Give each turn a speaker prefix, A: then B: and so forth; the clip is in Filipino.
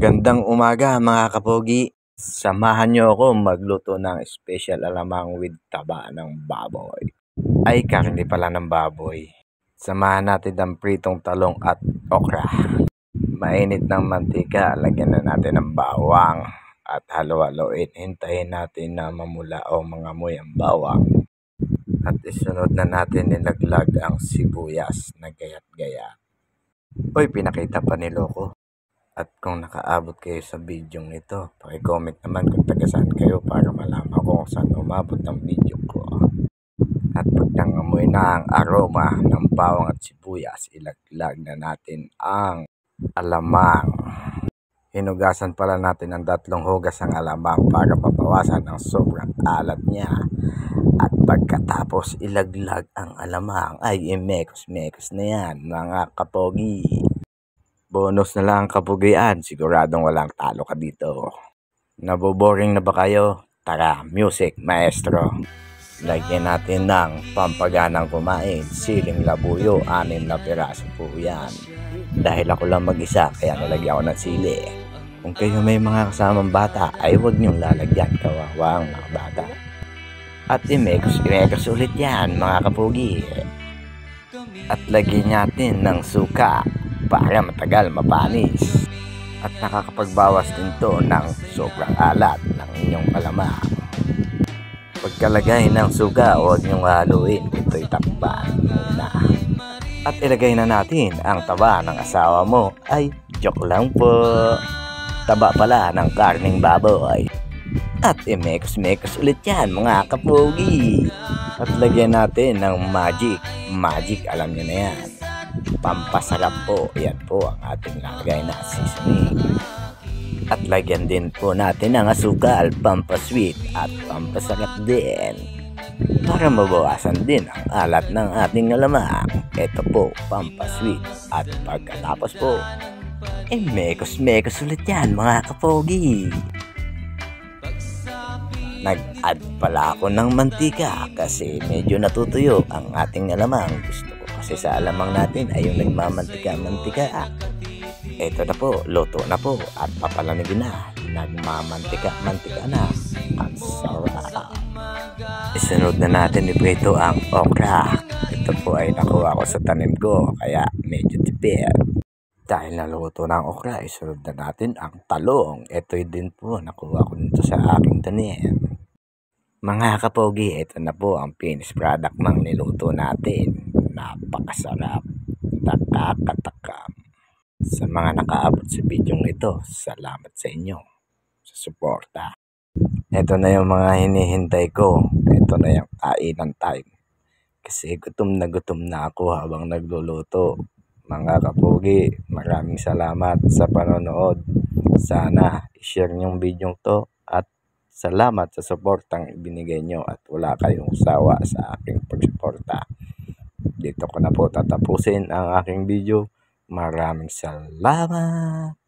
A: Magandang umaga mga kapogi. Samahan nyo ako magluto ng special alamang with taba ng baboy. Ay, karne pala ng baboy. Samahan natin ang pritong talong at okra. Mainit ng mantika, lagyan na natin ng bawang at halo-haloin. Hintayin natin na mamula o mangamoy ang bawang. At isunod na natin nilaglag ang sibuyas na gayat-gayat. Uy, pinakita pa ni Loco. At kung nakaabot kayo sa video ito, paki-comment naman kung taga saan kayo para malaman ko kung saan umabot ang video ko. At pag nangamoy na ang aroma ng bawang at sibuyas, ilaglag na natin ang alamang. Hinugasan pala natin ng 3 hugas ang alamang para mabawasan ang sobrang alat niya. At pagkatapos ilaglag ang alamang ay imekos-mekos na yan mga kapogi. Bonus na lang kapugian, siguradong walang talo ka dito. Naboboring na ba kayo? Tara, music maestro. Lagyan natin ng pampaganang kumain, siling labuyo, 6 na piraso po yan. Dahil ako lang mag-isa, kaya nalagyan ko ng sili. Kung kayo may mga kasamang bata, ay huwag niyong lalagyan, kawawa ang mga bata. At imekos ulit yan mga kapugi. At lagyan natin ng suka para matagal mapanis. At nakakapagbawas din to ng sobrang alat ng inyong alamang. Pagkalagay ng suka, huwag niyong haluin, ito'y takpan muna. At ilagay na natin ang taba ng asawa mo. Ay, joke lang po. Taba pala ng karning baboy. At imekos ulit yan mga kapogi. At lagyan natin ng magic, alam niyo na yan. Pampasarap po, yan po ang ating lagay na seasoning. At lagyan din po natin ng asukal, pampasweet at pampasarap din para mabawasan din ang alat ng ating alamang. Ito po, pampasweet. At pagkatapos po, mekos ulit yan mga kapogi. Nag-add pala ako ng mantika kasi medyo natutuyo ang ating alamang. Gusto ko kasi sa alamang natin ay yung nagmamantika-mantika. Ito na po, luto na po at papalamigin na. Nagmamantika-mantika na. Ang sarap. Isunod na natin iprito ang okra. Ito po ay nakuha ko sa tanim ko kaya medyo tipid. Dahil naluto ng okra, isunod na natin ang talong. Ito din po nakuha ko dito sa aking tanim. Mga kapogi, ito na po ang finished product ng niluto natin. Napakasarap, nakakatakam. Sa mga nakaabot sa video ito, salamat sa inyo sa suporta. Ito na yung mga hinihintay ko. Ito na yung kainan time. Kasi gutom na ako habang nagluluto. Mga kapogi, maraming salamat sa panonood. Sana i-share niyong video to at salamat sa suportang ibinigay nyo at wala kayong sawa sa aking pagsuporta. Dito ko na po tatapusin ang aking video. Maraming salamat.